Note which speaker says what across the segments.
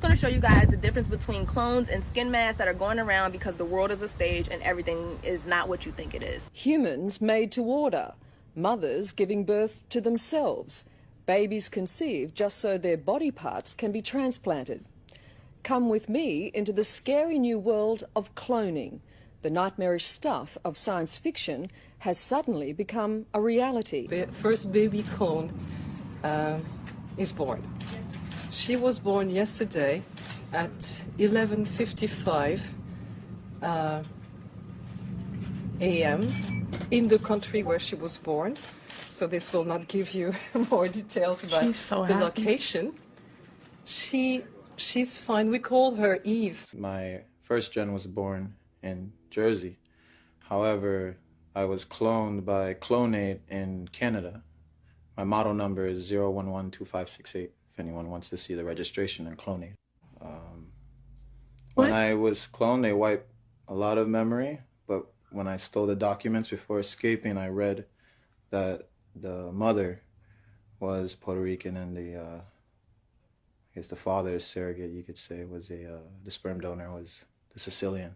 Speaker 1: going to show you guys the difference between clones and skin masks that are going around because the world is a stage and everything is not what you think it is.
Speaker 2: Humans made to order, mothers giving birth to themselves, babies conceived just so their body parts can be transplanted. Come with me into the scary new world of cloning. The nightmarish stuff of science fiction has suddenly become a reality.
Speaker 3: The first baby clone is born. She was born yesterday at 11:55 a.m. in the country where she was born. So this will not give you more details about the location. She's fine. We call her Eve.
Speaker 4: My first gen was born in Jersey. However, I was cloned by Clonate in Canada. My model number is 0112568, if anyone wants to see the registration in Clonate. When I was cloned, they wiped a lot of memory, but when I stole the documents before escaping, I read that the mother was Puerto Rican and I guess the father, surrogate, you could say, was the sperm donor was the Sicilian.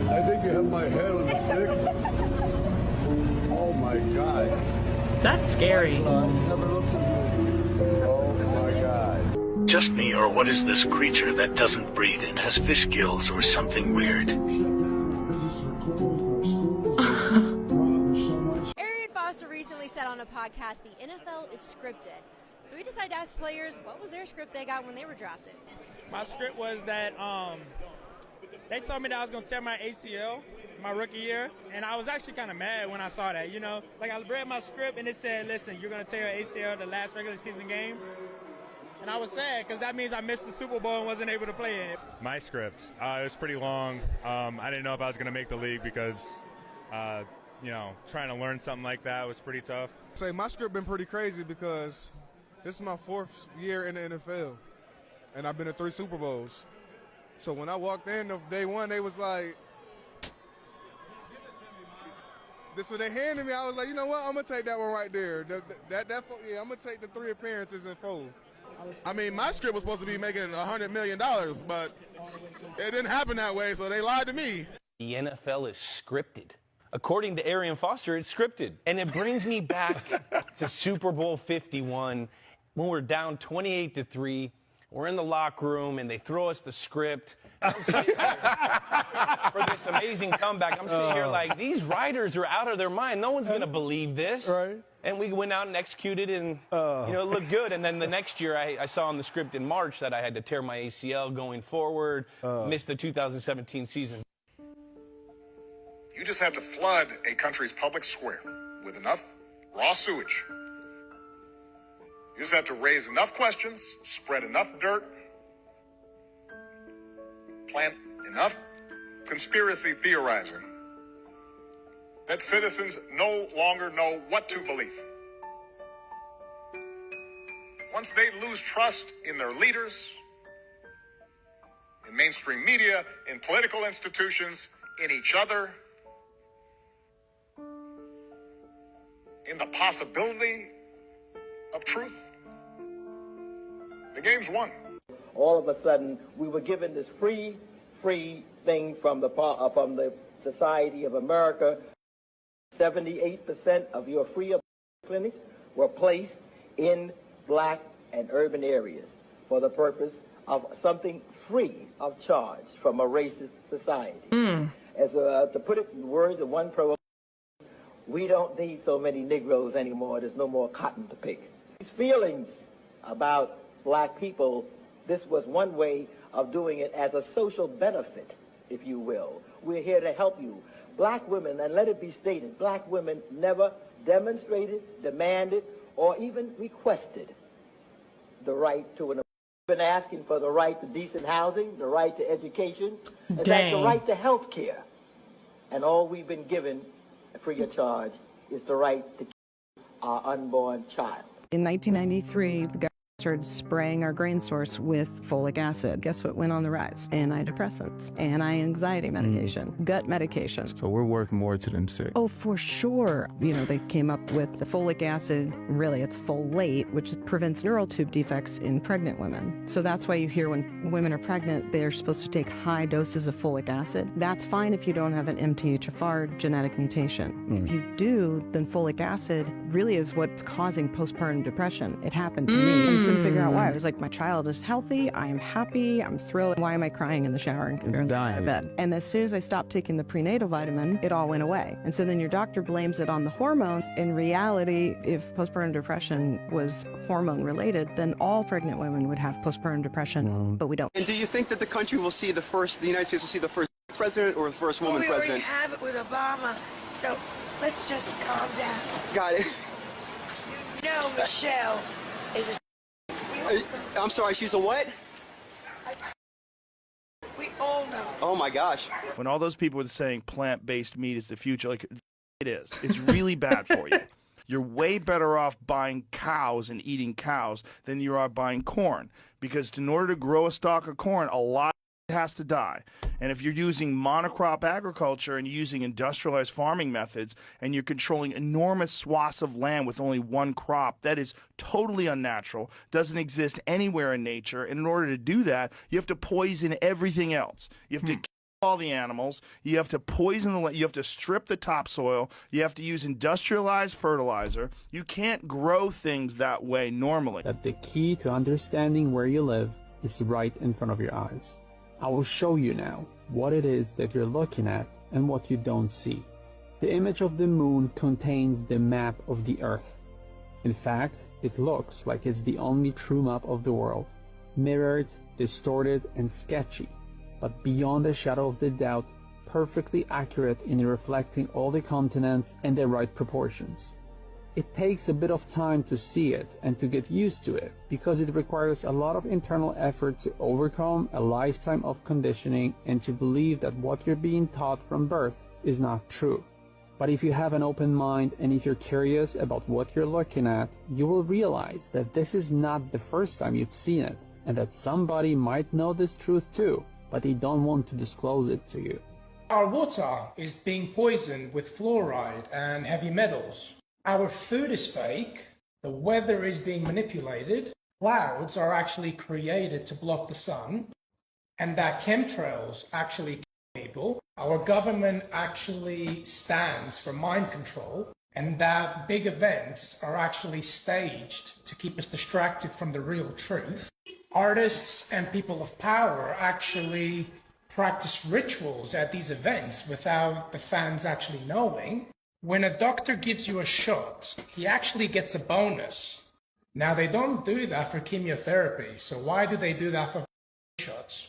Speaker 5: I think you have my head on a stick. Oh my God.
Speaker 6: That's scary.
Speaker 5: Never looked at me. Oh my God.
Speaker 7: Just me, or what is this creature that doesn't breathe and has fish gills or something weird?
Speaker 8: Arian Foster recently said on a podcast the NFL is scripted. So we decided to ask players what was their script they got when they were drafted.
Speaker 6: My script was that they told me that I was going to tear my ACL my rookie year, and I was actually kind of mad when I saw that, you know. Like, I read my script, and it said, listen, you're going to tear your ACL the last regular season game. And I was sad because that means I missed the Super Bowl and wasn't able to play it.
Speaker 9: My script, it was pretty long. I didn't know if I was going to make the league because, you know, trying to learn something like that was pretty tough.
Speaker 10: Say my script been pretty crazy because this is my 4th year in the NFL, and I've been to 3 Super Bowls. So when I walked in of day one, they was like, this what they handed me. I was like, you know what? I'm gonna take that one right there. I'm gonna take the 3 appearances in full. I mean, my script was supposed to be making $100 million, but it didn't happen that way, so they lied to me.
Speaker 11: The NFL is scripted. According to Arian Foster, it's scripted. And it brings me back to Super Bowl 51 when we're down 28-3. We're in the locker room, and they throw us the script for this amazing comeback. I'm sitting here like, these writers are out of their mind. No one's going to believe this.
Speaker 10: Right.
Speaker 11: And we went out and executed, and you know, it looked good. And then the next year, I saw on the script in March that I had to tear my ACL going forward, miss the 2017 season.
Speaker 12: You just have to flood a country's public square with enough raw sewage. You just have to raise enough questions, spread enough dirt, plant enough conspiracy theorizing that citizens no longer know what to believe. Once they lose trust in their leaders, in mainstream media, in political institutions, in each other, in the possibility of truth, the game's won.
Speaker 13: All of a sudden, we were given this free thing from the Society of America. 78% of your free clinics were placed in black and urban areas for the purpose of something free of charge from a racist society. As to put it in words of one pro, we don't need so many Negroes anymore. There's no more cotton to pick. These feelings about black people, this was one way of doing it as a social benefit, if you will. We're here to help you. Black women, and let it be stated, black women never demonstrated, demanded, or even requested the right to an been asking for the right to decent housing, the right to education, in fact, the right to health care. And all we've been given free of charge is the right to keep our unborn child.
Speaker 14: In 1993, the government started spraying our grain source with folic acid. Guess what went on the rise? Antidepressants, anti-anxiety medication, gut medication.
Speaker 15: So we're worth more to them sick.
Speaker 14: Oh, for sure. You know, they came up with the folic acid, really it's folate, which prevents neural tube defects in pregnant women. So that's why you hear when women are pregnant, they're supposed to take high doses of folic acid. That's fine if you don't have an MTHFR genetic mutation. If you do, then folic acid really is what's causing postpartum depression. It happened to me and couldn't figure out why. I was like, my child is healthy, I am happy, I'm thrilled. Why am I crying in the shower and going to bed? And as soon as I stopped taking the prenatal vitamin, it all went away. And so then your doctor blames it on the hormones. In reality, if postpartum depression was hormone related, then all pregnant women would have postpartum depression, but we don't.
Speaker 16: And do you think that the country will see the United States will see the first president or the first woman president?
Speaker 17: We already have it with Obama, so let's just calm down.
Speaker 16: Got it.
Speaker 17: You know Michelle is a...
Speaker 16: I'm sorry, she's a what?
Speaker 17: We all know.
Speaker 16: Oh my gosh.
Speaker 18: When all those people were saying plant-based meat is the future, like, it is. It's really bad for you. You're way better off buying cows and eating cows than you are buying corn. Because in order to grow a stalk of corn, a lot has to die. And if you're using monocrop agriculture and using industrialized farming methods and you're controlling enormous swaths of land with only one crop, that is totally unnatural, doesn't exist anywhere in nature. And in order to do that, you have to poison everything else. You have to kill all the animals, you have to poison the land, you have to strip the topsoil, you have to use industrialized fertilizer. You can't grow things that way normally.
Speaker 19: That the key to understanding where you live is right in front of your eyes. I will show you now what it is that you're looking at and what you don't see. The image of the moon contains the map of the Earth. In fact, it looks like it's the only true map of the world. Mirrored, distorted, and sketchy, but beyond a shadow of the doubt, perfectly accurate in reflecting all the continents and their right proportions. It takes a bit of time to see it and to get used to it, because it requires a lot of internal effort to overcome a lifetime of conditioning and to believe that what you're being taught from birth is not true. But if you have an open mind and if you're curious about what you're looking at, you will realize that this is not the first time you've seen it, and that somebody might know this truth too, but they don't want to disclose it to you.
Speaker 20: Our water is being poisoned with fluoride and heavy metals. Our food is fake, the weather is being manipulated, clouds are actually created to block the sun, and that chemtrails actually kill people. Our government actually stands for mind control, and that big events are actually staged to keep us distracted from the real truth. Artists and people of power actually practice rituals at these events without the fans actually knowing. When a doctor gives you a shot, he actually gets a bonus. Now, they don't do that for chemotherapy, so why do they do that for shots?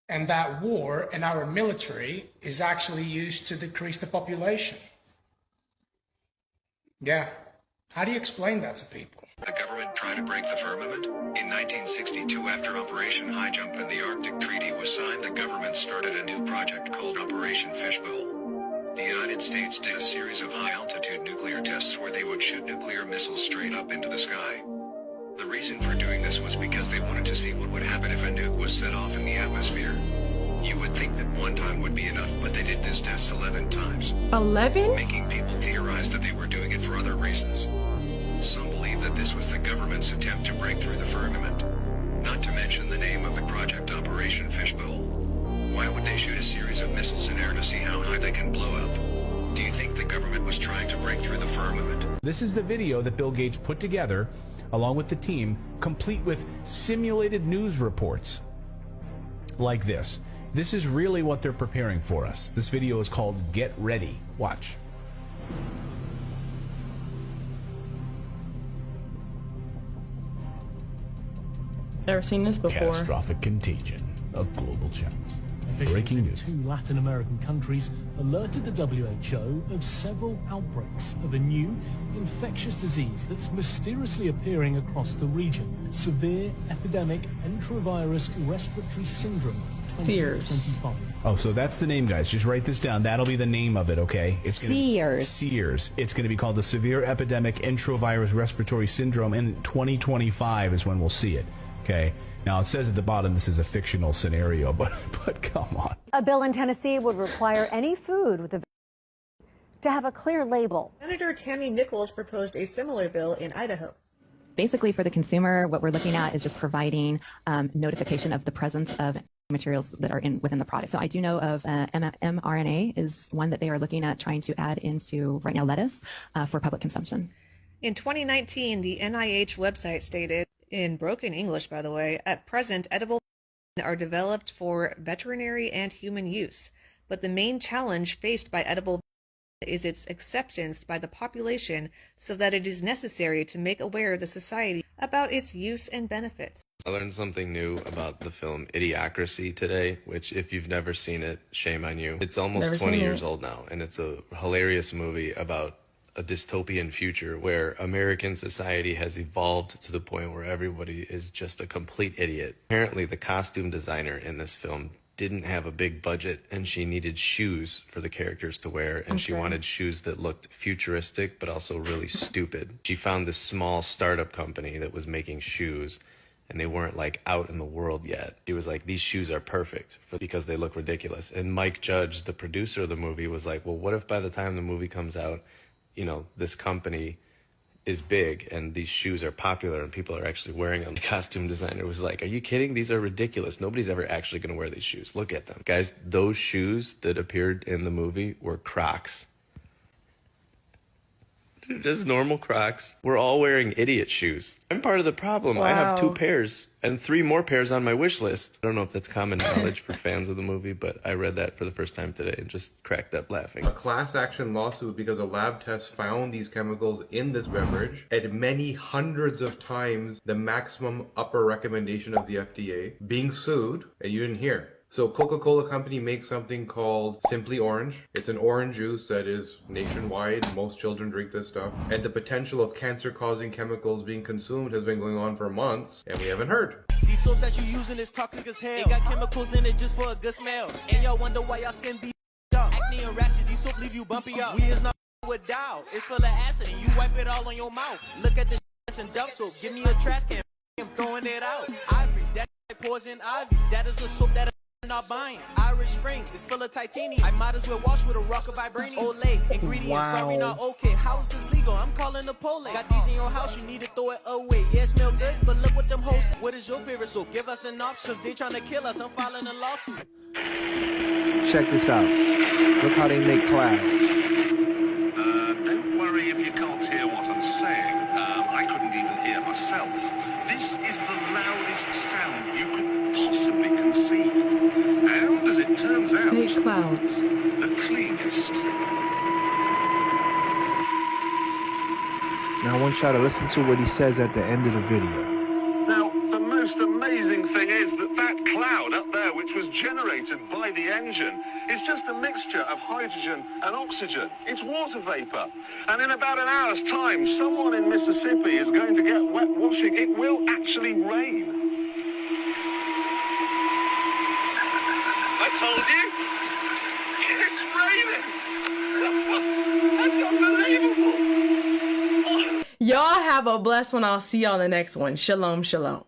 Speaker 20: And that war in our military is actually used to decrease the population. Yeah. How do you explain that to people?
Speaker 21: The government tried to break the firmament. In 1962, after Operation High Jump and the Arctic Treaty was signed, the government started a new project called Operation Fishbowl. The United States did a series of high-altitude nuclear tests where they would shoot nuclear missiles straight up into the sky. The reason for doing this was because they wanted to see what would happen if a nuke was set off in the atmosphere. You would think that one time would be enough, but they did this test 11 times.
Speaker 22: 11?
Speaker 21: Making people theorize that they were doing it for other reasons. Some believe that this was the government's attempt to break through the firmament. Not to mention the name of the project, Operation Fishbowl. Why would they shoot a series of missiles in air to see how high they can blow up? Do you think the government was trying to break through the firmament?
Speaker 23: This is the video that Bill Gates put together, along with the team, complete with simulated news reports like this. This is really what they're preparing for us. This video is called Get Ready. Watch.
Speaker 22: Never seen this before.
Speaker 23: Catastrophic contagion, a global challenge. Breaking news.
Speaker 24: Two Latin American countries alerted the WHO of several outbreaks of a new infectious disease that's mysteriously appearing across the region. Severe epidemic enterovirus respiratory syndrome
Speaker 22: Sears.
Speaker 23: Oh, so that's the name, guys. Just write this down. That'll be the name of it, okay? It's
Speaker 14: Sears.
Speaker 23: Sears. It's going to be called the Severe Epidemic Enterovirus Respiratory Syndrome, and 2025 is when we'll see it, okay? Now, it says at the bottom this is a fictional scenario, but come on.
Speaker 1: A bill in Tennessee would require any food with a to have a clear label.
Speaker 22: Senator Tammy Nichols proposed a similar bill in Idaho.
Speaker 2: Basically, for the consumer, what we're looking at is just providing notification of the presence of materials that are within the product. So I do know of mRNA is one that they are looking at trying to add into right now lettuce for public consumption.
Speaker 22: In 2019, the NIH website stated, in broken English by the way, at present edible are developed for veterinary and human use, but the main challenge faced by edible is its acceptance by the population so that it is necessary to make aware the society about its use and benefits.
Speaker 3: I learned something new about the film Idiocracy today, which if you've never seen it, shame on you. It's almost 20 years old now, and it's a hilarious movie about a dystopian future where American society has evolved to the point where everybody is just a complete idiot. Apparently, the costume designer in this film didn't have a big budget, and she needed shoes for the characters to wear, and she wanted shoes that looked futuristic but also really stupid. She found this small startup company that was making shoes, and they weren't like out in the world yet. She was like, these shoes are perfect because they look ridiculous. And Mike Judge, the producer of the movie, was like, well, what if by the time the movie comes out, you know, this company is big and these shoes are popular and people are actually wearing them? The costume designer was like, are you kidding? These are ridiculous. Nobody's ever actually going to wear these shoes. Look at them. Guys, those shoes that appeared in the movie were Crocs. They're just normal Crocs. We're all wearing idiot shoes. I'm part of the problem.
Speaker 22: Wow.
Speaker 3: I have 2 pairs and 3 more pairs on my wish list. I don't know if that's common knowledge for fans of the movie, but I read that for the first time today and just cracked up laughing.
Speaker 15: A class action lawsuit because a lab test found these chemicals in this beverage at many hundreds of times the maximum upper recommendation of the FDA, being sued, and you didn't hear. So Coca-Cola Company makes something called Simply Orange. It's an orange juice that is nationwide. Most children drink this stuff. And the potential of cancer-causing chemicals being consumed has been going on for months, and we haven't heard.
Speaker 25: These soaps that you using is toxic as hell. It got chemicals in it just for a good smell. And y'all wonder why y'all skin be up. Acne and rashes, these soap leave you bumpy up. We is not with Dow. It's full of acid and you wipe it all on your mouth. Look at this and Dove soap. Give me a trash can. I'm throwing it out. Ivory, that poison ivy. That is a soap that not buying. Irish Spring is full of titanium. I might as well wash with a rock of vibranium. Olay, ingredients, sorry not okay. How is this legal? I'm calling the police. Got these in your house, you need to throw it away. Yeah, it smell good, but look what them hoes say. What is your favorite soap? Give us an option, cause they trying to kill us. I'm filing a lawsuit.
Speaker 26: Check this out. Look how they make clouds.
Speaker 7: Don't worry if you can't hear what I'm saying. I couldn't even hear myself. This is the loudest sound you could possibly conceive. And as it turns out,
Speaker 22: clouds.
Speaker 7: the cleanest.
Speaker 26: Now I want y'all to listen to what he says at the end of the video.
Speaker 7: Now, the most amazing thing is that that cloud up there, which was generated by the engine, is just a mixture of hydrogen and oxygen. It's water vapor. And in about an hour's time, someone in Mississippi is going to get wet washing. It will actually rain. I told you. It's raining. That's unbelievable.
Speaker 22: Y'all have a blessed one. I'll see y'all in the next one. Shalom, shalom.